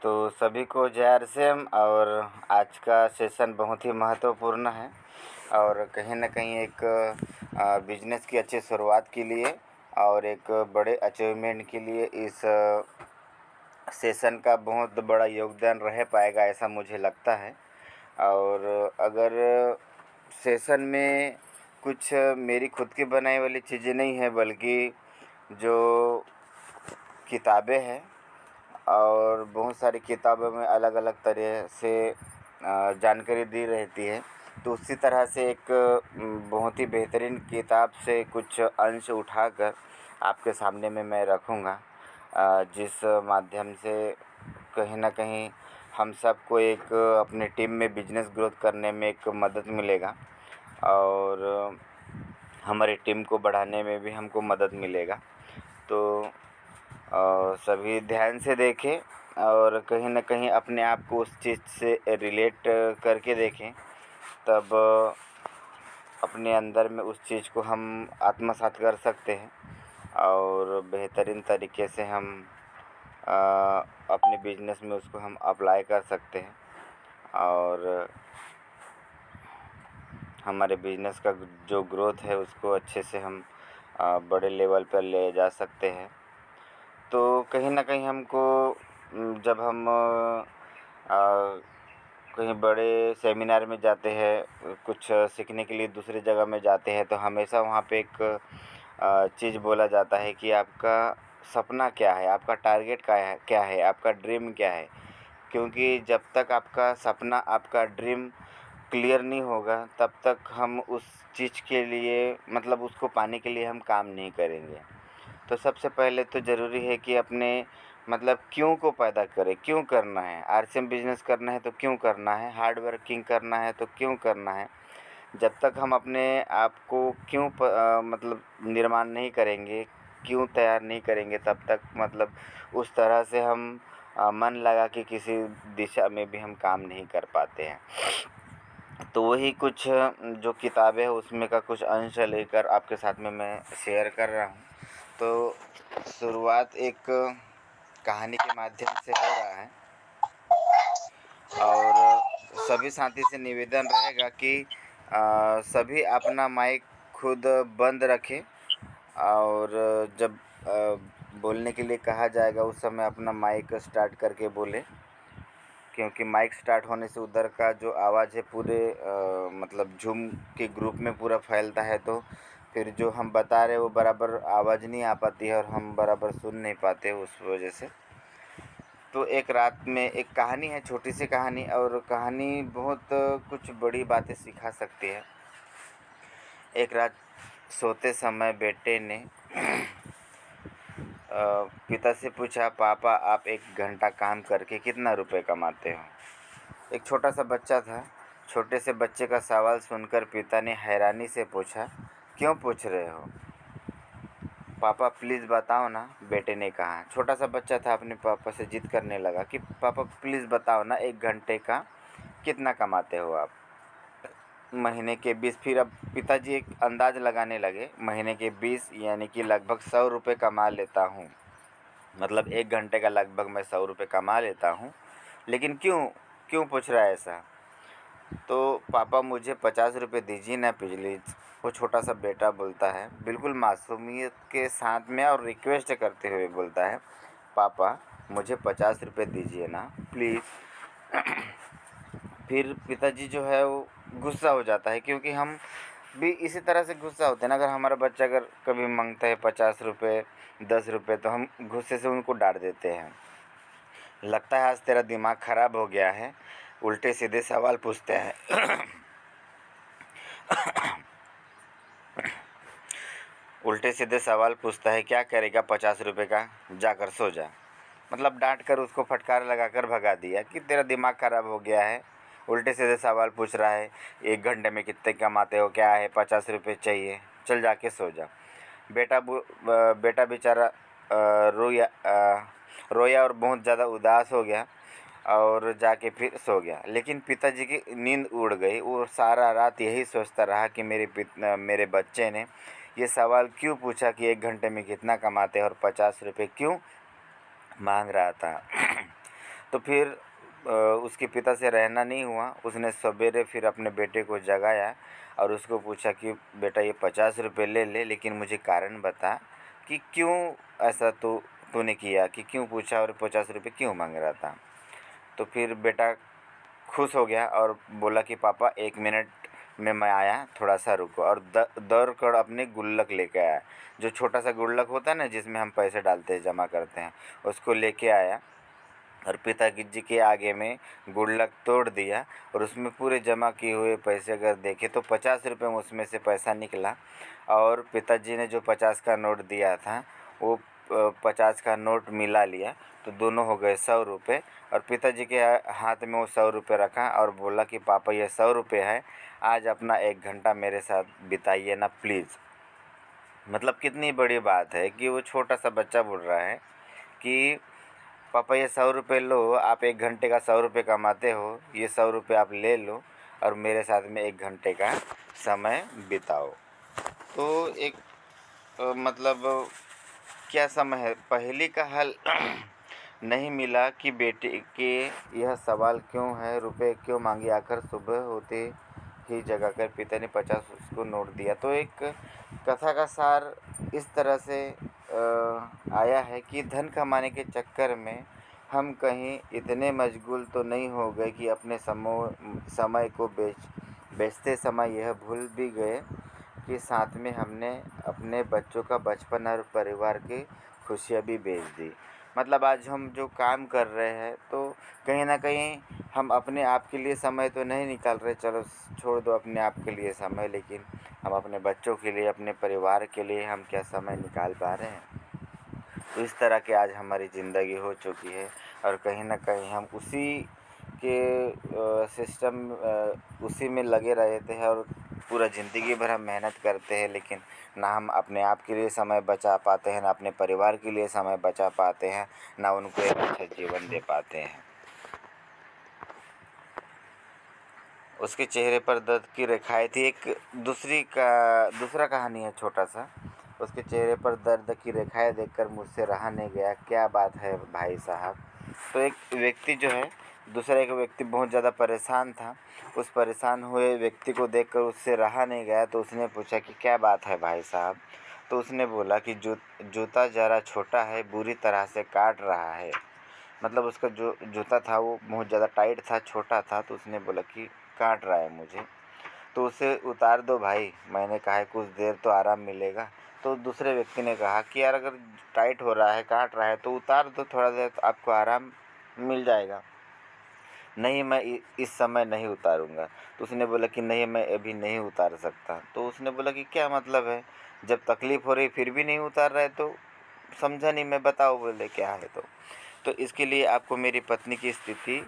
तो सभी को जय आरसीएम। और आज का सेशन बहुत ही महत्वपूर्ण है और कहीं न कहीं एक बिजनेस की अच्छी शुरुआत के लिए और एक बड़े अचीवमेंट के लिए इस सेशन का बहुत बड़ा योगदान रह पाएगा, ऐसा मुझे लगता है। और अगर सेशन में कुछ मेरी खुद की बनाई वाली चीज़ें नहीं है, बल्कि जो किताबें हैं और बहुत सारी किताबों में अलग अलग तरह से जानकारी दी रहती है, तो उसी तरह से एक बहुत ही बेहतरीन किताब से कुछ अंश उठाकर आपके सामने में मैं रखूँगा, जिस माध्यम से कहीं न कहीं हम सबको एक अपने टीम में बिजनेस ग्रोथ करने में एक मदद मिलेगा और हमारी टीम को बढ़ाने में भी हमको मदद मिलेगा। तो सभी ध्यान से देखें और कहीं न कहीं अपने आप को उस चीज़ से रिलेट करके देखें, तब अपने अंदर में उस चीज़ को हम आत्मसात कर सकते हैं और बेहतरीन तरीके से हम अपने बिजनेस में उसको हम अप्लाई कर सकते हैं और हमारे बिजनेस का जो ग्रोथ है उसको अच्छे से हम बड़े लेवल पर ले जा सकते हैं। तो कहीं न कहीं हमको जब हम कहीं बड़े सेमिनार में जाते हैं, कुछ सीखने के लिए दूसरी जगह में जाते हैं, तो हमेशा वहाँ पे एक चीज़ बोला जाता है कि आपका सपना क्या है, आपका टारगेट क्या है, आपका ड्रीम क्या है। क्योंकि जब तक आपका सपना, आपका ड्रीम क्लियर नहीं होगा, तब तक हम उस चीज़ के लिए मतलब उसको पाने के लिए हम काम नहीं करेंगे। तो सबसे पहले तो ज़रूरी है कि अपने मतलब क्यों को पैदा करें, क्यों करना है। आरसीएम बिजनेस करना है तो क्यों करना है, हार्ड वर्किंग करना है तो क्यों करना है। जब तक हम अपने आप को क्यों मतलब निर्माण नहीं करेंगे, क्यों तैयार नहीं करेंगे, तब तक मतलब उस तरह से हम मन लगा कि किसी दिशा में भी हम काम नहीं कर पाते हैं। तो वही कुछ जो किताबें हैं उसमें का कुछ अंश लेकर आपके साथ में मैं शेयर कर रहा हूँ। तो शुरुआत एक कहानी के माध्यम से हो रहा है और सभी साथी से निवेदन रहेगा कि सभी अपना माइक खुद बंद रखें और जब बोलने के लिए कहा जाएगा उस समय अपना माइक स्टार्ट करके बोलें, क्योंकि माइक स्टार्ट होने से उधर का जो आवाज़ है पूरे मतलब जूम के ग्रुप में पूरा फैलता है, तो फिर जो हम बता रहे वो बराबर आवाज़ नहीं आ पाती है और हम बराबर सुन नहीं पाते उस वजह से। तो एक रात में एक कहानी है, छोटी सी कहानी, और कहानी बहुत कुछ बड़ी बातें सिखा सकती है। एक रात सोते समय बेटे ने पिता से पूछा, पापा आप 1 घंटा काम करके कितना रुपए कमाते हो। एक छोटा सा बच्चा था। छोटे से बच्चे का सवाल सुनकर पिता ने हैरानी से पूछा, क्यों पूछ रहे हो पापा, प्लीज़ बताओ ना, बेटे ने कहा। छोटा सा बच्चा था, अपने पापा से जिद करने लगा कि पापा प्लीज़ बताओ ना, 1 घंटे का कितना कमाते हो आप। महीने के 20। फिर अब पिताजी एक अंदाज़ लगाने लगे, महीने के 20 यानी कि लगभग 100 रुपये कमा लेता हूँ। मतलब 1 घंटे का लगभग मैं 100 रुपये कमा लेता हूँ। लेकिन क्यों क्यों पूछ रहा है ऐसा। तो पापा मुझे 50 रुपये दीजिए ना प्लीज़। वो छोटा सा बेटा बोलता है बिल्कुल मासूमियत के साथ में और रिक्वेस्ट करते हुए बोलता है, पापा मुझे 50 रुपये दीजिए ना प्लीज़। फिर पिताजी जो है वो गुस्सा हो जाता है, क्योंकि हम भी इसी तरह से गुस्सा होते हैं ना। अगर हमारा बच्चा अगर कभी मांगता है 50 रुपये 10 रुपये, तो हम गुस्से से उनको डांट देते हैं। लगता है आज तेरा दिमाग ख़राब हो गया है, उल्टे सीधे सवाल पूछते हैं। उल्टे सीधे सवाल पूछता है, क्या करेगा 50 रुपये का, जाकर सो जा। मतलब डांट कर उसको फटकार लगाकर भगा दिया कि तेरा दिमाग ख़राब हो गया है, उल्टे सीधे सवाल पूछ रहा है, 1 घंटे में कितने कमाते हो, क्या है 50 रुपये चाहिए, चल जाके सो जा। बेटा बेचारा रोया और बहुत ज़्यादा उदास हो गया और जाके फिर सो गया। लेकिन पिताजी की नींद उड़ गई। वो सारा रात यही सोचता रहा कि मेरे बच्चे ने ये सवाल क्यों पूछा कि 1 घंटे में कितना कमाते हैं और 50 रुपये क्यों मांग रहा था। तो फिर उसके पिता से रहना नहीं हुआ। उसने सवेरे फिर अपने बेटे को जगाया और उसको पूछा कि बेटा ये 50 रुपये ले ले, लेकिन मुझे कारण बता कि क्यों ऐसा तूने किया, कि क्यों पूछा और 50 रुपये क्यों मांग रहा था। तो फिर बेटा खुश हो गया और बोला कि पापा 1 मिनट में मैं आया, थोड़ा सा रुको। और दौड़ कर अपने गुल्लक लेके आया, जो छोटा सा गुल्लक होता है ना जिसमें हम पैसे डालते हैं, जमा करते हैं, उसको लेके आया और पिताजी के आगे में गुल्लक तोड़ दिया और उसमें पूरे जमा किए हुए पैसे अगर देखे तो 50 रुपये में उसमें से पैसा निकला। और पिताजी ने जो 50 का नोट दिया था वो 50 का नोट मिला लिया, तो दोनों हो गए 100 रुपये। और पिताजी के हाथ में वो 100 रुपये रखा और बोला कि पापा ये 100 रुपये है, आज अपना 1 घंटा मेरे साथ बिताइए ना प्लीज़। मतलब कितनी बड़ी बात है कि वो छोटा सा बच्चा बोल रहा है कि पापा ये 100 रुपये लो, आप 1 घंटे का 100 रुपये कमाते हो, ये 100 रुपये आप ले लो और मेरे साथ में 1 घंटे का समय बिताओ। तो एक मतलब क्या समय है, पहेली का हल नहीं मिला कि बेटे के यह सवाल क्यों है, रुपए क्यों मांगे, आखिर सुबह होते ही जगाकर पिता ने 50 उसको नोट दिया। तो एक कथा का सार इस तरह से आया है कि धन कमाने के चक्कर में हम कहीं इतने मशगूल तो नहीं हो गए कि अपने समय को बेचते समय यह भूल भी गए कि साथ में हमने अपने बच्चों का बचपन और परिवार की खुशियाँ भी बेच दी। मतलब आज हम जो काम कर रहे हैं तो कहीं ना कहीं हम अपने आप के लिए समय तो नहीं निकाल रहे, चलो छोड़ दो अपने आप के लिए समय, लेकिन हम अपने बच्चों के लिए, अपने परिवार के लिए हम क्या समय निकाल पा रहे हैं। तो इस तरह की आज हमारी ज़िंदगी हो चुकी है और कहीं ना कहीं हम उसी के सिस्टम उसी में लगे रहते हैं और पूरा ज़िंदगी भर हम मेहनत करते हैं, लेकिन ना हम अपने आप के लिए समय बचा पाते हैं, ना अपने परिवार के लिए समय बचा पाते हैं, ना उनको एक अच्छा जीवन दे पाते हैं। उसके चेहरे पर दर्द की रेखाएं थी। एक दूसरा कहानी है छोटा सा। उसके चेहरे पर दर्द की रेखाएं देखकर मुझसे रहा नहीं गया, क्या बात है भाई साहब। तो एक व्यक्ति जो है, दूसरा एक व्यक्ति बहुत ज़्यादा परेशान था। उस परेशान हुए व्यक्ति को देखकर उससे रहा नहीं गया, तो उसने पूछा कि क्या बात है भाई साहब। तो उसने बोला कि जूता ज़रा छोटा है, बुरी तरह से काट रहा है। मतलब उसका जो जूता था वो बहुत ज़्यादा टाइट था, छोटा था, तो उसने बोला कि काट रहा है मुझे, तो उसे उतार दो भाई। मैंने कहा है कुछ देर तो आराम मिलेगा। तो दूसरे व्यक्ति ने कहा कि यार अगर टाइट हो रहा है, काट रहा है, तो उतार दो, थोड़ा देर तो आपको आराम मिल जाएगा। नहीं मैं इस समय नहीं उतारूँगा। तो उसने बोला कि नहीं मैं अभी नहीं उतार सकता। तो उसने बोला कि क्या मतलब है, जब तकलीफ़ हो रही फिर भी नहीं उतार रहा है, तो समझा नहीं मैं, बताओ। बोले क्या है तो इसके लिए आपको मेरी पत्नी की स्थिति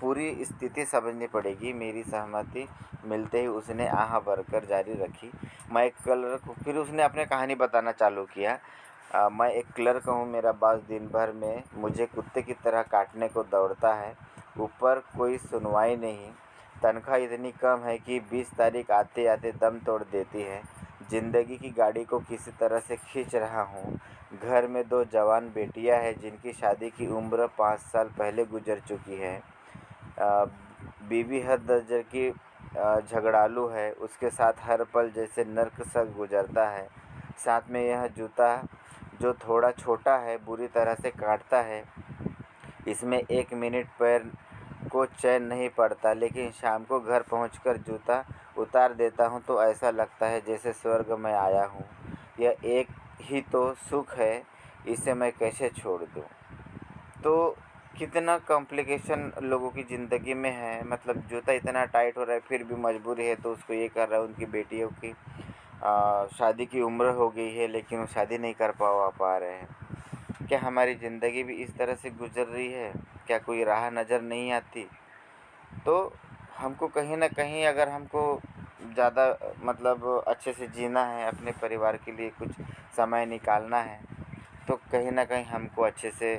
पूरी स्थिति समझनी पड़ेगी। मेरी सहमति मिलते ही उसने आह भरकर जारी रखी, मैं एक क्लर्क हूँ। फिर उसने अपने कहानी बताना चालू किया। मैं एक क्लर्क हूँ, मेरा बॉस दिन भर में मुझे कुत्ते की तरह काटने को दौड़ता है, ऊपर कोई सुनवाई नहीं। तनख्वाह इतनी कम है कि 20 तारीख आते आते दम तोड़ देती है। ज़िंदगी की गाड़ी को किसी तरह से खींच रहा हूँ। घर में 2 जवान बेटियां हैं जिनकी शादी की उम्र 5 साल पहले गुजर चुकी है। बीवी हर दर्जे की झगड़ालू है, उसके साथ हर पल जैसे नर्क सा गुजरता है। साथ में यह जूता जो थोड़ा छोटा है बुरी तरह से काटता है, इसमें 1 मिनट पैर को चैन नहीं पड़ता, लेकिन शाम को घर पहुंचकर जूता उतार देता हूं तो ऐसा लगता है जैसे स्वर्ग में आया हूं। यह एक ही तो सुख है, इसे मैं कैसे छोड़ दूं। तो कितना कॉम्प्लिकेशन लोगों की ज़िंदगी में है। मतलब जूता इतना टाइट हो रहा है फिर भी मजबूरी है तो उसको ये कर रहा है। उनकी बेटियों की शादी की उम्र हो गई है लेकिन वो शादी नहीं कर पा रहे हैं। क्या हमारी ज़िंदगी भी इस तरह से गुजर रही है? क्या कोई राह नज़र नहीं आती? तो हमको कहीं ना कहीं अगर हमको ज़्यादा मतलब अच्छे से जीना है, अपने परिवार के लिए कुछ समय निकालना है, तो कहीं ना कहीं हमको अच्छे से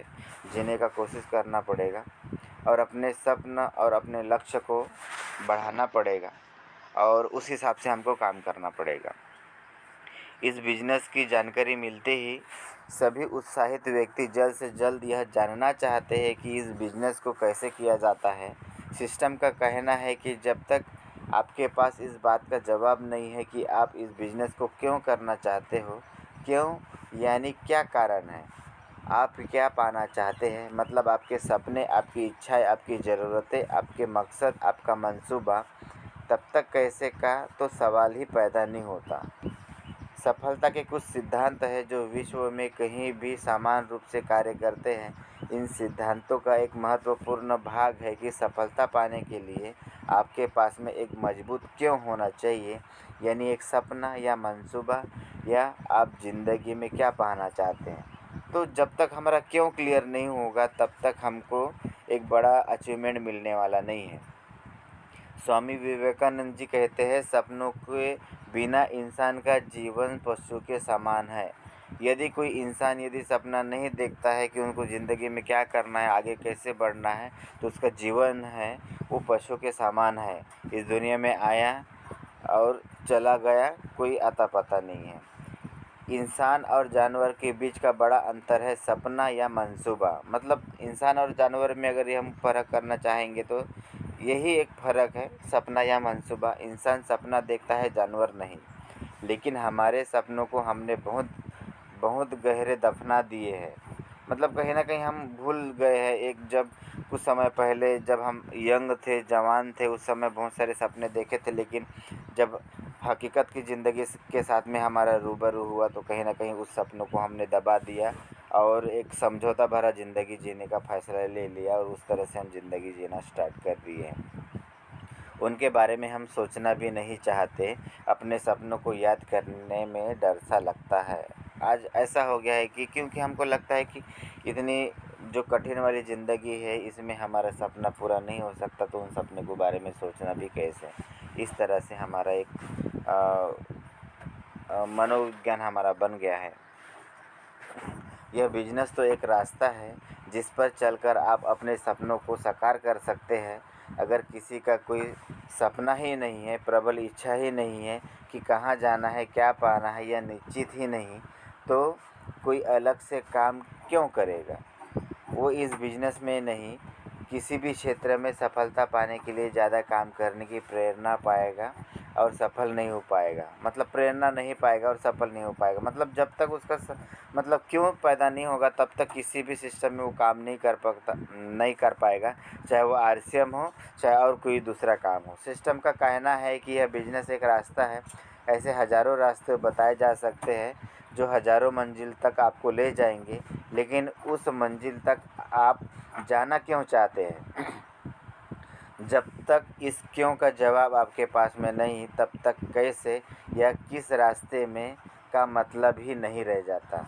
जीने का कोशिश करना पड़ेगा और अपने सपना और अपने लक्ष्य को बढ़ाना पड़ेगा और उस हिसाब से हमको काम करना पड़ेगा। इस बिज़नेस की जानकारी मिलते ही सभी उत्साहित व्यक्ति जल्द से जल्द यह जानना चाहते हैं कि इस बिज़नेस को कैसे किया जाता है। सिस्टम का कहना है कि जब तक आपके पास इस बात का जवाब नहीं है कि आप इस बिज़नेस को क्यों करना चाहते हो, क्यों यानी क्या कारण है, आप क्या पाना चाहते हैं, मतलब आपके सपने, आपकी इच्छाएं, आपकी ज़रूरतें, आपके मकसद, आपका मंसूबा, तब तक कैसे का तो सवाल ही पैदा नहीं होता। सफलता के कुछ सिद्धांत हैं जो विश्व में कहीं भी समान रूप से कार्य करते हैं। इन सिद्धांतों का एक महत्वपूर्ण भाग है कि सफलता पाने के लिए आपके पास में एक मजबूत क्यों होना चाहिए, यानी एक सपना या मंसूबा, या आप ज़िंदगी में क्या पाना चाहते हैं। तो जब तक हमारा क्यों क्लियर नहीं होगा तब तक हमको एक बड़ा अचीवमेंट मिलने वाला नहीं है। स्वामी विवेकानंद जी कहते हैं, सपनों के बिना इंसान का जीवन पशु के समान है। यदि कोई इंसान यदि सपना नहीं देखता है कि उनको ज़िंदगी में क्या करना है, आगे कैसे बढ़ना है, तो उसका जीवन है वो पशु के समान है। इस दुनिया में आया और चला गया, कोई अता पता नहीं है। इंसान और जानवर के बीच का बड़ा अंतर है सपना या मंसूबा। मतलब इंसान और जानवर में अगर हम फ़र्क करना चाहेंगे तो यही एक फ़र्क है, सपना या मंसूबा। इंसान सपना देखता है, जानवर नहीं। लेकिन हमारे सपनों को हमने बहुत बहुत गहरे दफना दिए हैं। मतलब कहीं ना कहीं हम भूल गए हैं। एक जब कुछ समय पहले जब हम यंग थे, जवान थे, उस समय बहुत सारे सपने देखे थे, लेकिन जब हकीकत की ज़िंदगी के साथ में हमारा रूबरू हुआ तो कहीं ना कहीं उस सपनों को हमने दबा दिया और एक समझौता भरा ज़िंदगी जीने का फ़ैसला ले लिया, और उस तरह से हम ज़िंदगी जीना स्टार्ट कर दिए हैं। उनके बारे में हम सोचना भी नहीं चाहते। अपने सपनों को याद करने में डर सा लगता है। आज ऐसा हो गया है कि क्योंकि हमको लगता है कि इतनी जो कठिन वाली ज़िंदगी है इसमें हमारा सपना पूरा नहीं हो सकता, तो उन सपने के बारे में सोचना भी कैसे। इस तरह से हमारा एक मनोविज्ञान हमारा बन गया है। यह बिजनेस तो एक रास्ता है जिस पर चलकर आप अपने सपनों को साकार कर सकते हैं। अगर किसी का कोई सपना ही नहीं है, प्रबल इच्छा ही नहीं है कि कहाँ जाना है, क्या पाना है, या निश्चित ही नहीं, तो कोई अलग से काम क्यों करेगा। वो इस बिजनेस में नहीं, किसी भी क्षेत्र में सफलता पाने के लिए ज़्यादा काम करने की प्रेरणा पाएगा और सफल नहीं हो पाएगा। मतलब प्रेरणा नहीं पाएगा और सफल नहीं हो पाएगा। मतलब जब तक उसका मतलब क्यों पैदा नहीं होगा तब तक किसी भी सिस्टम में वो काम नहीं कर पाएगा, चाहे वो आरसीएम हो, चाहे और कोई दूसरा काम हो। सिस्टम का कहना है कि यह बिजनेस एक रास्ता है। ऐसे हज़ारों रास्ते बताए जा सकते हैं जो हज़ारों मंजिल तक आपको ले जाएंगे, लेकिन उस मंजिल तक आप जाना क्यों चाहते हैं। जब तक इस क्यों का जवाब आपके पास में नहीं, तब तक कैसे या किस रास्ते में का मतलब ही नहीं रह जाता।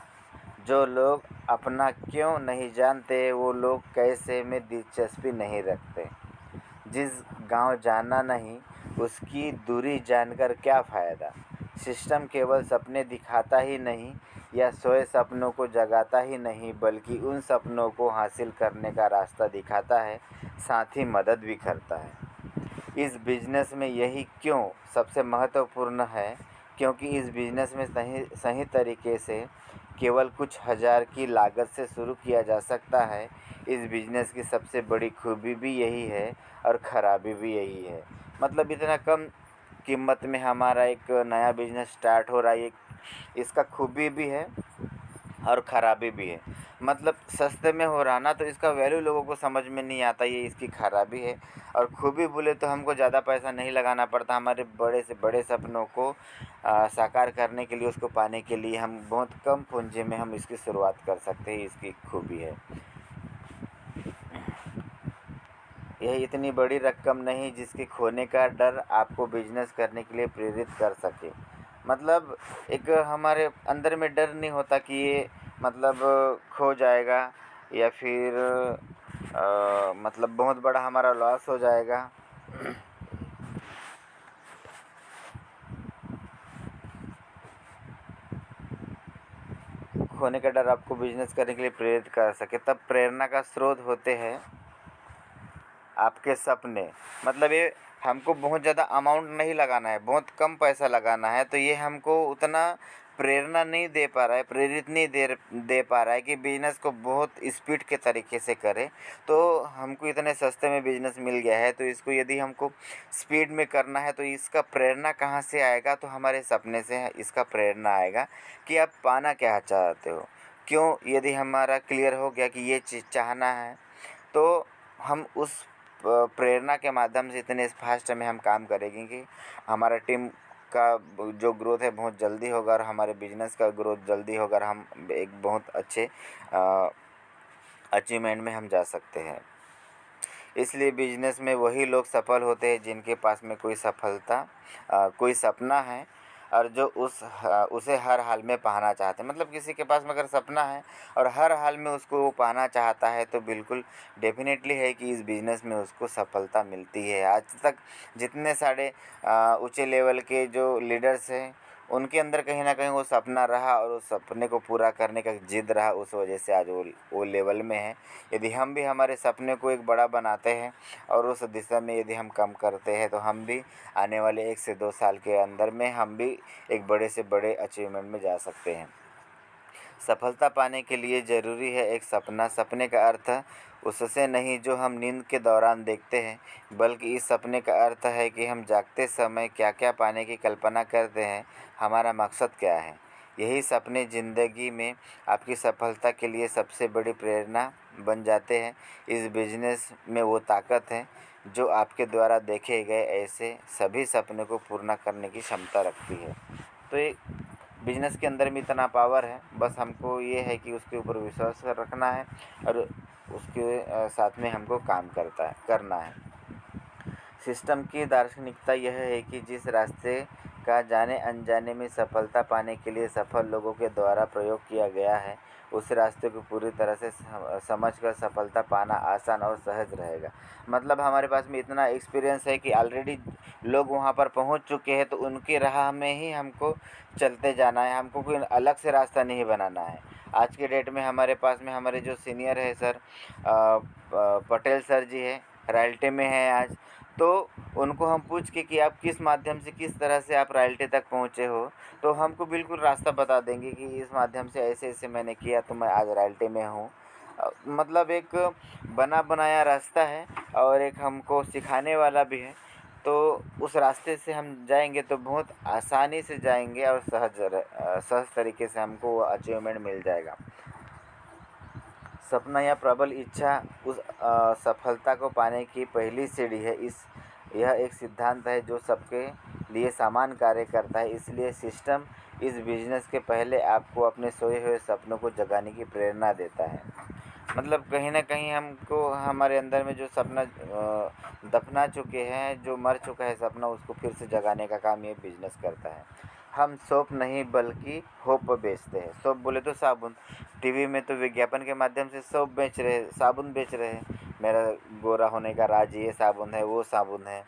जो लोग अपना क्यों नहीं जानते वो लोग कैसे में दिलचस्पी नहीं रखते। जिस गांव जाना नहीं उसकी दूरी जानकर क्या फ़ायदा। सिस्टम केवल सपने दिखाता ही नहीं या सोए सपनों को जगाता ही नहीं, बल्कि उन सपनों को हासिल करने का रास्ता दिखाता है, साथ ही मदद भी करता है। इस बिज़नेस में यही क्यों सबसे महत्वपूर्ण है, क्योंकि इस बिज़नेस में सही सही तरीके से केवल कुछ हज़ार की लागत से शुरू किया जा सकता है। इस बिज़नेस की सबसे बड़ी खूबी भी यही है और ख़राबी भी यही है। मतलब इतना कम कीमत में हमारा एक नया बिज़नेस स्टार्ट हो रहा है, इसका खूबी भी है और ख़राबी भी है। मतलब सस्ते में हो रहा ना, तो इसका वैल्यू लोगों को समझ में नहीं आता, ये इसकी खराबी है। और खूबी बोले तो हमको ज़्यादा पैसा नहीं लगाना पड़ता। हमारे बड़े से बड़े सपनों को साकार करने के लिए, उसको पाने के लिए हम बहुत कम पूंजी में हम इसकी शुरुआत कर सकते हैं। इसकी खूबी है यह इतनी बड़ी रकम नहीं जिसके खोने का डर आपको बिजनेस करने के लिए प्रेरित कर सके। मतलब एक हमारे अंदर में डर नहीं होता कि ये मतलब खो जाएगा, या फिर मतलब बहुत बड़ा हमारा लॉस हो जाएगा। खोने का डर आपको बिजनेस करने के लिए प्रेरित कर सके। तब प्रेरणा का स्रोत होते हैं आपके सपने। मतलब ये हमको बहुत ज़्यादा अमाउंट नहीं लगाना है, बहुत कम पैसा लगाना है, तो ये हमको उतना प्रेरणा नहीं दे पा रहा है, प्रेरित नहीं दे पा रहा है कि बिज़नेस को बहुत स्पीड के तरीके से करें। तो हमको इतने सस्ते में बिज़नेस मिल गया है, तो इसको यदि हमको स्पीड में करना है तो इसका प्रेरणा कहाँ से आएगा? तो हमारे सपने से इसका प्रेरणा आएगा कि आप पाना क्या चाहते हो। क्यों? यदि हमारा क्लियर हो गया कि ये चीज़ चाहना है, तो हम उस प्रेरणा के माध्यम से इतने फास्ट में हम काम करेंगे कि हमारा टीम का जो ग्रोथ है बहुत जल्दी होगा और हमारे बिजनेस का ग्रोथ जल्दी होगा और हम एक बहुत अच्छे अचीवमेंट में हम जा सकते हैं। इसलिए बिजनेस में वही लोग सफल होते हैं जिनके पास में कोई कोई सपना है और जो उसे हर हाल में पाना चाहते हैं। मतलब किसी के पास में अगर सपना है और हर हाल में उसको वो पाना चाहता है, तो बिल्कुल डेफिनेटली है कि इस बिज़नेस में उसको सफलता मिलती है। आज तक जितने सारे ऊँचे लेवल के जो लीडर्स हैं, उनके अंदर कहीं न कहीं वो सपना रहा और उस सपने को पूरा करने का ज़िद रहा, उस वजह से आज वो लेवल में हैं। यदि हम भी हमारे सपने को एक बड़ा बनाते हैं और उस दिशा में यदि हम काम करते हैं, तो हम भी आने वाले 1 से 2 साल के अंदर में हम भी एक बड़े से बड़े अचीवमेंट में जा सकते हैं। सफलता पाने के लिए ज़रूरी है एक सपना। सपने का अर्थ उससे नहीं जो हम नींद के दौरान देखते हैं, बल्कि इस सपने का अर्थ है कि हम जागते समय क्या क्या पाने की कल्पना करते हैं, हमारा मकसद क्या है। यही सपने ज़िंदगी में आपकी सफलता के लिए सबसे बड़ी प्रेरणा बन जाते हैं। इस बिजनेस में वो ताकत है जो आपके द्वारा देखे गए ऐसे सभी सपने को पूर्ण करने की क्षमता रखती है। तो ये बिजनेस के अंदर में इतना पावर है, बस हमको ये है कि उसके ऊपर विश्वास रखना है और उसके साथ में हमको काम करना है। सिस्टम की दार्शनिकता यह है कि जिस रास्ते का जाने अनजाने में सफलता पाने के लिए सफल लोगों के द्वारा प्रयोग किया गया है, उस रास्ते को पूरी तरह से समझकर सफलता पाना आसान और सहज रहेगा। मतलब हमारे पास में इतना एक्सपीरियंस है कि ऑलरेडी लोग वहाँ पर पहुँच चुके हैं, तो उनकी राह में ही हमको चलते जाना है, हमको कोई अलग से रास्ता नहीं बनाना है। आज के डेट में हमारे पास में हमारे जो सीनियर है सर पटेल सर जी है, रॉयल्टी में हैं आज, तो उनको हम पूछ के कि आप किस माध्यम से किस तरह से आप रॉयल्टी तक पहुँचे हो, तो हमको बिल्कुल रास्ता बता देंगे कि इस माध्यम से ऐसे ऐसे मैंने किया तो मैं आज रॉयल्टी में हूँ। मतलब एक बना बनाया रास्ता है और एक हमको सिखाने वाला भी है। तो उस रास्ते से हम जाएंगे तो बहुत आसानी से जाएंगे और सहज तरीके से हमको वो अचीवमेंट मिल जाएगा। सपना या प्रबल इच्छा उस सफलता को पाने की पहली सीढ़ी है। यह एक सिद्धांत है जो सबके लिए समान कार्य करता है। इसलिए सिस्टम इस बिजनेस के पहले आपको अपने सोए हुए सपनों को जगाने की प्रेरणा देता है। मतलब कहीं ना कहीं हमको हमारे अंदर में जो सपना दफना चुके हैं, जो मर चुका है सपना, उसको फिर से जगाने का काम ये बिजनेस करता है। हम सोप नहीं बल्कि होप बेचते हैं। सोप बोले तो साबुन, टीवी में तो विज्ञापन के माध्यम से सोप बेच रहे हैं, साबुन बेच रहे हैं, मेरा गोरा होने का राज ये साबुन है, वो साबुन है।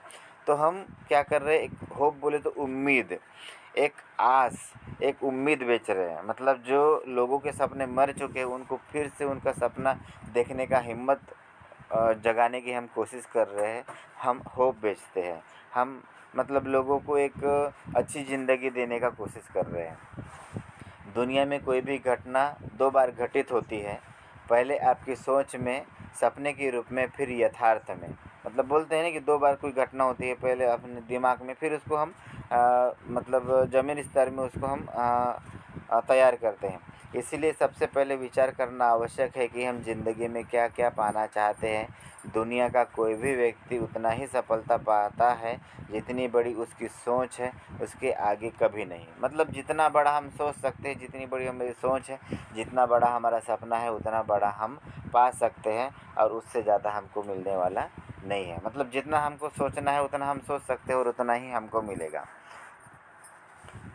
तो हम क्या कर रहे हैं, एक होप बोले तो उम्मीद, एक आस, एक उम्मीद बेच रहे हैं। मतलब जो लोगों के सपने मर चुके हैं उनको फिर से उनका सपना देखने का हिम्मत जगाने की हम कोशिश कर रहे हैं। हम होप बेचते हैं। हम मतलब लोगों को एक अच्छी ज़िंदगी देने का कोशिश कर रहे हैं। दुनिया में कोई भी घटना 2 बार घटित होती है, पहले आपकी सोच में, सपने के रूप में, फिर यथार्थ में। मतलब बोलते हैं ना कि 2 बार कोई घटना होती है, पहले अपने दिमाग में, फिर उसको हम मतलब ज़मीनी स्तर में उसको हम तैयार करते हैं। इसीलिए सबसे पहले विचार करना आवश्यक है कि हम ज़िंदगी में क्या क्या पाना चाहते हैं। दुनिया का कोई भी व्यक्ति उतना ही सफलता पाता है जितनी बड़ी उसकी सोच है, उसके आगे कभी नहीं। मतलब जितना बड़ा हम सोच सकते हैं, जितनी बड़ी हमारी सोच है, जितना बड़ा हमारा सपना है, उतना बड़ा हम पा सकते हैं और उससे ज़्यादा हमको मिलने वाला नहीं है। मतलब जितना हमको सोचना है उतना हम सोच सकते हैं और उतना ही हमको मिलेगा।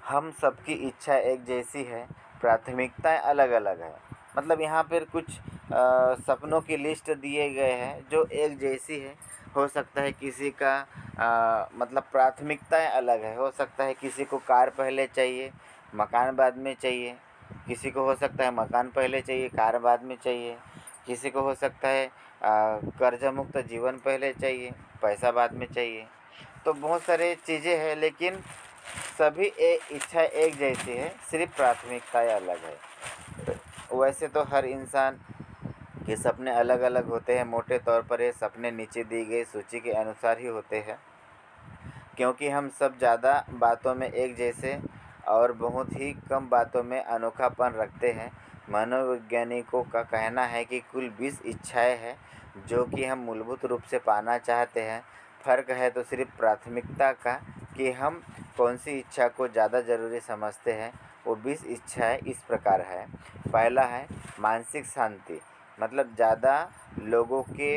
हम सबकी इच्छा एक जैसी है, प्राथमिकताएं अलग अलग है। मतलब यहाँ पर कुछ सपनों की लिस्ट दिए गए हैं जो एक जैसी है। हो सकता है किसी का मतलब प्राथमिकताएं अलग है। हो सकता है किसी को कार पहले चाहिए, मकान बाद में चाहिए। किसी को हो सकता है मकान पहले चाहिए, कार बाद में चाहिए। किसी को हो सकता है कर्ज मुक्त जीवन पहले चाहिए, पैसा बाद में चाहिए। तो बहुत सारे चीज़ें हैं, लेकिन सभी इच्छा एक जैसी है, सिर्फ प्राथमिकताएं अलग है। वैसे तो हर इंसान के सपने अलग अलग होते हैं। मोटे तौर पर ये सपने नीचे दी गई सूची के अनुसार ही होते हैं, क्योंकि हम सब ज़्यादा बातों में एक जैसे और बहुत ही कम बातों में अनोखापन रखते हैं। मनोवैज्ञानिकों का कहना है कि कुल 20 इच्छाएं हैं जो कि हम मूलभूत रूप से पाना चाहते हैं। फ़र्क है तो सिर्फ प्राथमिकता का, कि हम कौन सी इच्छा को ज़्यादा ज़रूरी समझते हैं। वो 20 इच्छाएं इस प्रकार है। पहला है मानसिक शांति, मतलब ज़्यादा लोगों के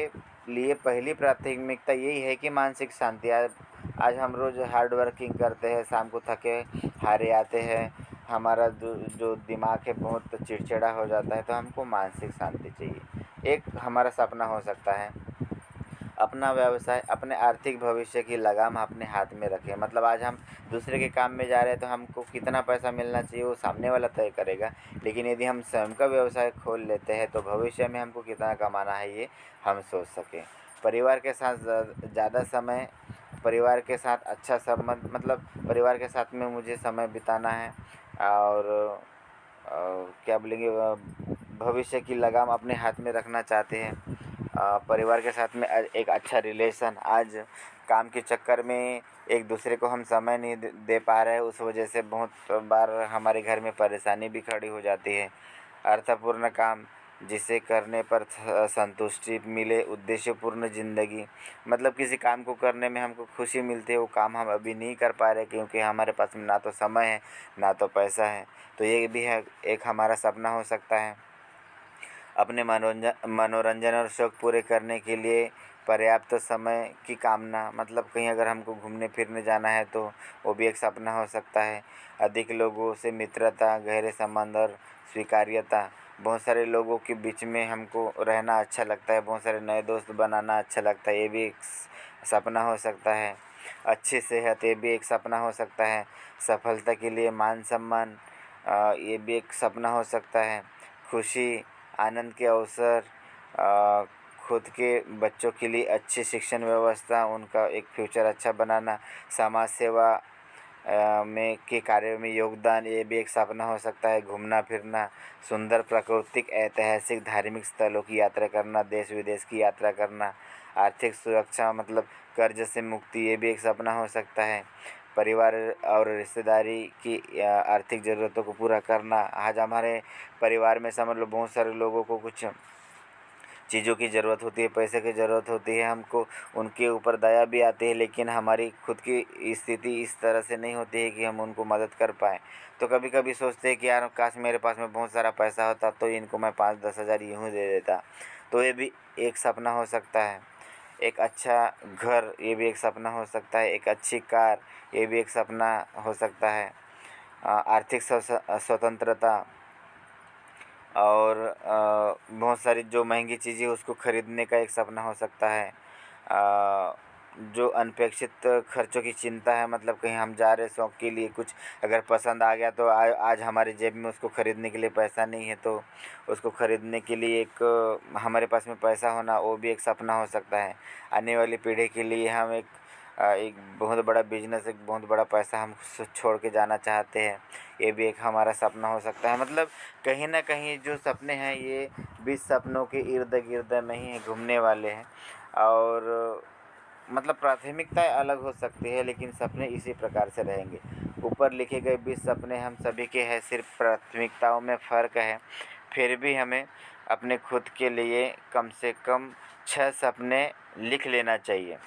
लिए पहली प्राथमिकता यही है कि मानसिक शांति। आज हम रोज़ हार्ड वर्किंग करते हैं, शाम को थके हारे आते हैं, हमारा जो दिमाग है बहुत चिड़चिड़ा हो जाता है, तो हमको मानसिक शांति चाहिए। एक हमारा सपना हो सकता है अपना व्यवसाय, अपने आर्थिक भविष्य की लगाम अपने हाथ में रखें। मतलब आज हम दूसरे के काम में जा रहे हैं तो हमको कितना पैसा मिलना चाहिए वो सामने वाला तय करेगा, लेकिन यदि हम स्वयं का व्यवसाय खोल लेते हैं तो भविष्य में हमको कितना कमाना है ये हम सोच सकें। परिवार के साथ ज़्यादा समय, परिवार के साथ अच्छा संबंध, मतलब परिवार के साथ में मुझे समय बिताना है और क्या बोलेंगे, भविष्य की लगाम अपने हाथ में रखना चाहते हैं। परिवार के साथ में एक अच्छा रिलेशन, आज काम के चक्कर में एक दूसरे को हम समय नहीं दे पा रहे हैं, उस वजह से बहुत बार हमारे घर में परेशानी भी खड़ी हो जाती है। अर्थपूर्ण काम, जिसे करने पर संतुष्टि मिले, उद्देश्यपूर्ण ज़िंदगी, मतलब किसी काम को करने में हमको खुशी मिलती है, वो काम हम अभी नहीं कर पा रहे क्योंकि हमारे पास में ना तो समय है ना तो पैसा है, तो ये भी है एक हमारा सपना हो सकता है। अपने मनोरंजन और शौक़ पूरे करने के लिए पर्याप्त समय की कामना, मतलब कहीं अगर हमको घूमने फिरने जाना है तो वो भी एक सपना हो सकता है। अधिक लोगों से मित्रता, गहरे संबंध और स्वीकार्यता, बहुत सारे लोगों के बीच में हमको रहना अच्छा लगता है, बहुत सारे नए दोस्त बनाना अच्छा लगता है, ये भी एक सपना हो सकता है। अच्छी सेहत, ये भी एक सपना हो सकता है। सफलता के लिए मान सम्मान, ये भी एक सपना हो सकता है। खुशी, आनंद के अवसर, खुद के बच्चों के लिए अच्छी शिक्षण व्यवस्था, उनका एक फ्यूचर अच्छा बनाना, समाज सेवा में के कार्यों में योगदान, ये भी एक सपना हो सकता है। घूमना फिरना, सुंदर प्राकृतिक, ऐतिहासिक, धार्मिक स्थलों की यात्रा करना, देश विदेश की यात्रा करना। आर्थिक सुरक्षा, मतलब कर्ज से मुक्ति, ये भी एक सपना हो सकता है। परिवार और रिश्तेदारी की आर्थिक ज़रूरतों को पूरा करना, आज हमारे परिवार में समझ लो बहुत सारे लोगों को कुछ चीज़ों की ज़रूरत होती है, पैसे की ज़रूरत होती है, हमको उनके ऊपर दया भी आती है, लेकिन हमारी खुद की स्थिति इस तरह से नहीं होती है कि हम उनको मदद कर पाएँ। तो कभी कभी सोचते हैं कि यार काश मेरे पास में बहुत सारा पैसा होता तो इनको मैं 5-10 हज़ार यूँ दे देता, तो ये भी एक सपना हो सकता है। एक अच्छा घर, ये भी एक सपना हो सकता है। एक अच्छी कार, ये भी एक सपना हो सकता है। आर्थिक स्वतंत्रता और बहुत सारी जो महंगी चीज़ें उसको ख़रीदने का एक सपना हो सकता है। जो अनपेक्षित खर्चों की चिंता है, मतलब कहीं हम जा रहे शौक़ के लिए, कुछ अगर पसंद आ गया तो आज हमारी जेब में उसको ख़रीदने के लिए पैसा नहीं है, तो उसको ख़रीदने के लिए एक हमारे पास में पैसा होना, वो भी एक सपना हो सकता है। आने वाली पीढ़ी के लिए हम एक बहुत बड़ा बिजनेस, एक बहुत बड़ा पैसा हम छोड़ के जाना चाहते हैं, ये भी एक हमारा सपना हो सकता है। मतलब कहीं ना कहीं जो सपने हैं ये 20 सपनों के इर्द गिर्द में ही घूमने वाले हैं। और मतलब प्राथमिकताएं अलग हो सकती है लेकिन सपने इसी प्रकार से रहेंगे। ऊपर लिखे गए 20 सपने हम सभी के हैं, सिर्फ प्राथमिकताओं में फ़र्क है। फिर भी हमें अपने खुद के लिए कम से कम 6 सपने लिख लेना चाहिए।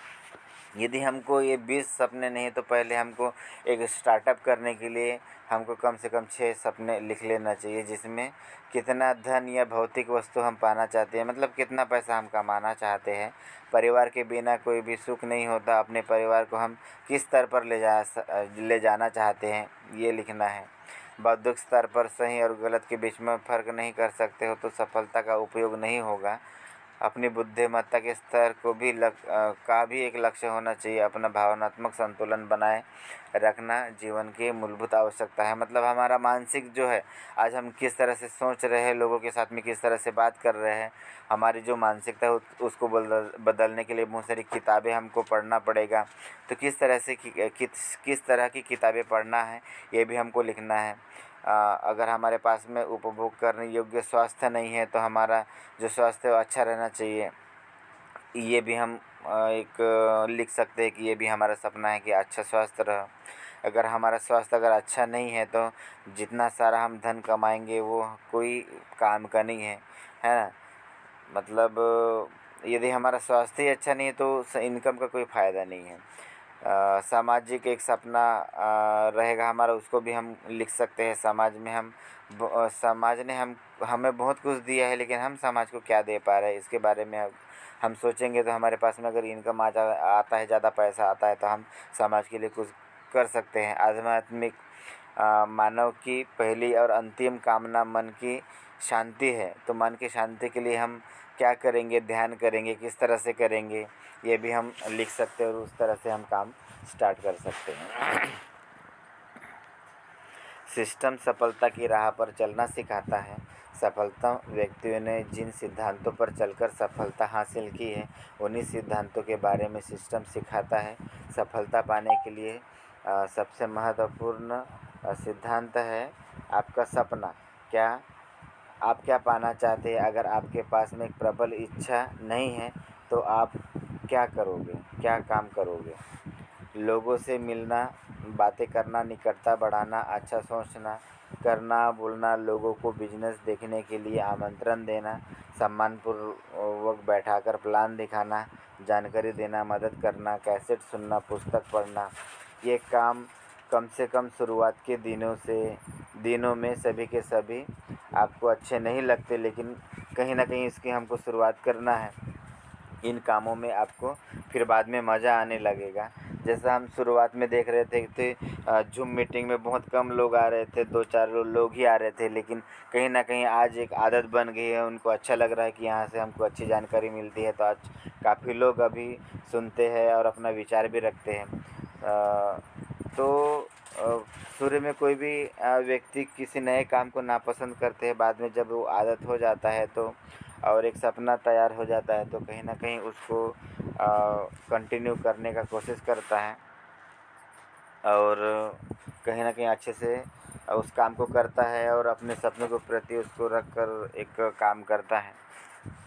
यदि हमको ये 20 सपने नहीं तो पहले हमको एक स्टार्टअप करने के लिए हमको कम से कम 6 सपने लिख लेना चाहिए, जिसमें कितना धन या भौतिक वस्तु हम पाना चाहते हैं, मतलब कितना पैसा हम कमाना चाहते हैं। परिवार के बिना कोई भी सुख नहीं होता। अपने परिवार को हम किस स्तर पर ले जाना चाहते हैं ये लिखना है। बौद्धिक स्तर पर सही और गलत के बीच में फ़र्क नहीं कर सकते हो तो सफलता का उपयोग नहीं होगा। अपनी बुद्धिमत्ता के स्तर को भी का भी एक लक्ष्य होना चाहिए। अपना भावनात्मक संतुलन बनाए रखना जीवन की मूलभूत आवश्यकता है। मतलब हमारा मानसिक जो है, आज हम किस तरह से सोच रहे हैं, लोगों के साथ में किस तरह से बात कर रहे हैं, हमारी जो मानसिकता है उसको बदलने के लिए बहुत सारी किताबें हमको पढ़ना पड़ेगा। तो किस तरह से किस तरह की किताबें पढ़ना है, ये भी हमको लिखना है। अगर हमारे पास में उपभोग करने योग्य स्वास्थ्य नहीं है तो हमारा जो स्वास्थ्य है वो अच्छा रहना चाहिए। ये भी हम एक लिख सकते हैं कि ये भी हमारा सपना है कि अच्छा स्वास्थ्य रहे। अगर हमारा स्वास्थ्य अगर अच्छा नहीं है तो जितना सारा हम धन कमाएंगे वो कोई काम का नहीं है ना। मतलब यदि हमारा स्वास्थ्य ही अच्छा नहीं है तो इनकम का कोई फ़ायदा नहीं है। सामाजिक एक सपना रहेगा हमारा, उसको भी हम लिख सकते हैं। समाज में समाज ने हमें बहुत कुछ दिया है, लेकिन हम समाज को क्या दे पा रहे हैं, इसके बारे में हम सोचेंगे तो हमारे पास में अगर इनकम आता है, ज़्यादा पैसा आता है, तो हम समाज के लिए कुछ कर सकते हैं। आध्यात्मिक मानव की पहली और अंतिम कामना मन की शांति है, तो मन की शांति के लिए हम क्या करेंगे, ध्यान करेंगे, किस तरह से करेंगे, ये भी हम लिख सकते हैं और उस तरह से हम काम स्टार्ट कर सकते हैं। सिस्टम सफलता की राह पर चलना सिखाता है। सफलता व्यक्तियों ने जिन सिद्धांतों पर चलकर सफलता हासिल की है, उन्हीं सिद्धांतों के बारे में सिस्टम सिखाता है। सफलता पाने के लिए सबसे महत्वपूर्ण सिद्धांत है आपका सपना। आप क्या पाना चाहते हैं? अगर आपके पास में एक प्रबल इच्छा नहीं है तो आप क्या करोगे, क्या काम करोगे? लोगों से मिलना, बातें करना, निकटता बढ़ाना, अच्छा सोचना, करना, बोलना, लोगों को बिजनेस देखने के लिए आमंत्रण देना, सम्मानपूर्वक बैठाकर प्लान दिखाना, जानकारी देना, मदद करना, कैसेट सुनना, पुस्तक पढ़ना, ये काम कम से कम शुरुआत के दिनों में सभी के सभी आपको अच्छे नहीं लगते, लेकिन कहीं ना कहीं इसकी हमको शुरुआत करना है। इन कामों में आपको फिर बाद में मज़ा आने लगेगा। जैसा हम शुरुआत में देख रहे थे जूम मीटिंग में बहुत कम लोग आ रहे थे, 2-4 लोग ही आ रहे थे, लेकिन कहीं ना कहीं आज एक आदत बन गई है। उनको अच्छा लग रहा है कि यहाँ से हमको अच्छी जानकारी मिलती है, तो आज काफ़ी लोग अभी सुनते हैं और अपना विचार भी रखते हैं। तो शुरू में कोई भी व्यक्ति किसी नए काम को नापसंद करते हैं, बाद में जब वो आदत हो जाता है तो और एक सपना तैयार हो जाता है तो कहीं ना कहीं उसको कंटिन्यू करने का कोशिश करता है और कहीं ना कहीं अच्छे से उस काम को करता है और अपने सपनों के प्रति उसको रख कर एक काम करता है।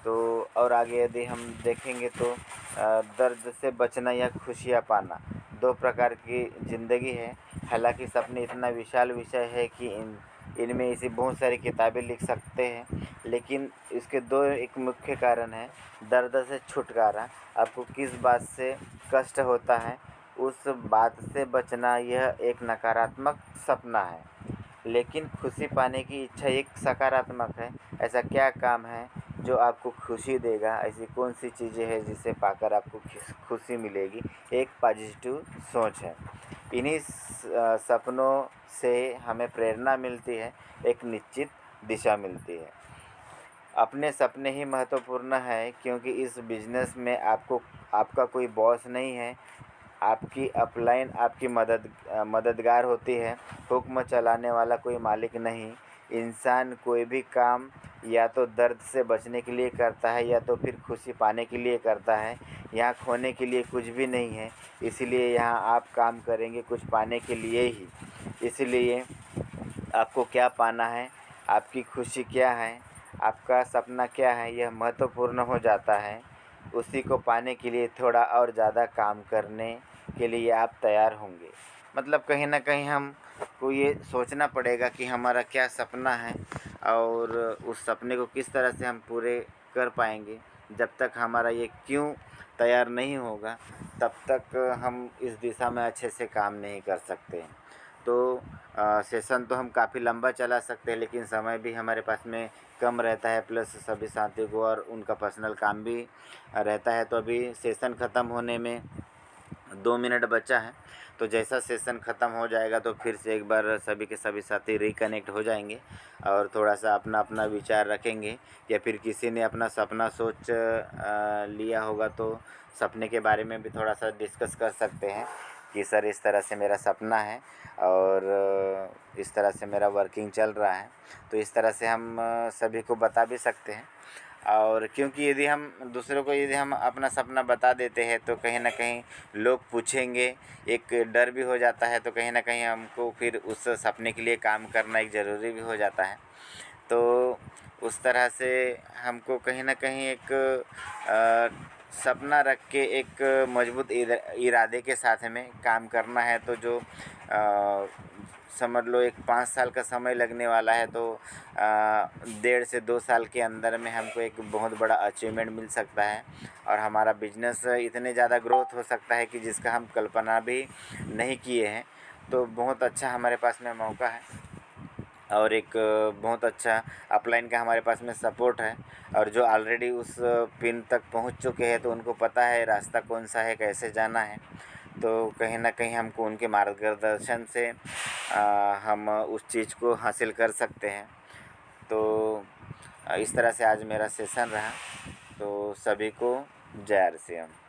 तो और आगे यदि हम देखेंगे तो दर्द से बचना या खुशियाँ पाना, दो प्रकार की ज़िंदगी है। हालांकि सपने इतना विशाल विषय है कि इनमें ऐसी बहुत सारी किताबें लिख सकते हैं, लेकिन इसके दो एक मुख्य कारण है। दर्द से छुटकारा, आपको किस बात से कष्ट होता है उस बात से बचना, यह एक नकारात्मक सपना है। लेकिन खुशी पाने की इच्छा एक सकारात्मक है। ऐसा क्या काम है जो आपको खुशी देगा? ऐसी कौन सी चीज़ें हैं जिसे पाकर आपको खुशी मिलेगी? एक पॉजिटिव सोच है। इन्हीं सपनों से हमें प्रेरणा मिलती है, एक निश्चित दिशा मिलती है। अपने सपने ही महत्वपूर्ण है, क्योंकि इस बिज़नेस में आपका कोई बॉस नहीं है। आपकी अपलाइन आपकी मददगार होती है, हुक्म चलाने वाला कोई मालिक नहीं। इंसान कोई भी काम या तो दर्द से बचने के लिए करता है या तो फिर खुशी पाने के लिए करता है। यहाँ खोने के लिए कुछ भी नहीं है, इसलिए यहाँ आप काम करेंगे कुछ पाने के लिए ही। इसलिए आपको क्या पाना है, आपकी खुशी क्या है, आपका सपना क्या है, यह महत्वपूर्ण हो जाता है। उसी को पाने के लिए थोड़ा और ज़्यादा काम करने के लिए आप तैयार होंगे। मतलब कहीं ना कहीं हमको ये सोचना पड़ेगा कि हमारा क्या सपना है और उस सपने को किस तरह से हम पूरे कर पाएंगे। जब तक हमारा ये क्यों तैयार नहीं होगा, तब तक हम इस दिशा में अच्छे से काम नहीं कर सकते। तो सेशन तो हम काफ़ी लंबा चला सकते हैं, लेकिन समय भी हमारे पास में कम रहता है, प्लस सभी साथियों को और उनका पर्सनल काम भी रहता है। तो अभी सेशन ख़त्म होने में 2 मिनट बचा है। तो जैसा सेशन ख़त्म हो जाएगा तो फिर से एक बार सभी के सभी साथी रिकनेक्ट हो जाएंगे और थोड़ा सा अपना अपना विचार रखेंगे, या फिर किसी ने अपना सपना सोच लिया होगा तो सपने के बारे में भी थोड़ा सा डिस्कस कर सकते हैं कि सर इस तरह से मेरा सपना है और इस तरह से मेरा वर्किंग चल रहा है। तो इस तरह से हम सभी को बता भी सकते हैं। और क्योंकि यदि हम दूसरों को यदि हम अपना सपना बता देते हैं तो कहीं ना कहीं लोग पूछेंगे, एक डर भी हो जाता है। तो कहीं ना कहीं हमको फिर उस सपने के लिए काम करना एक ज़रूरी भी हो जाता है। तो उस तरह से हमको कहीं ना कहीं एक सपना रख के एक मजबूत इरादे के साथ में काम करना है। तो जो समझ लो एक 5 साल का समय लगने वाला है, तो 1.5 से 2 साल के अंदर में हमको एक बहुत बड़ा अचीवमेंट मिल सकता है और हमारा बिजनेस इतने ज़्यादा ग्रोथ हो सकता है कि जिसका हम कल्पना भी नहीं किए हैं। तो बहुत अच्छा हमारे पास में मौका है और एक बहुत अच्छा अपलाइन का हमारे पास में सपोर्ट है। और जो ऑलरेडी उस पिन तक पहुंच चुके हैं तो उनको पता है रास्ता कौन सा है, कैसे जाना है। तो कहीं ना कहीं हमको उनके मार्गदर्शन से हम उस चीज़ को हासिल कर सकते हैं। तो इस तरह से आज मेरा सेशन रहा। तो सभी को जय RCM।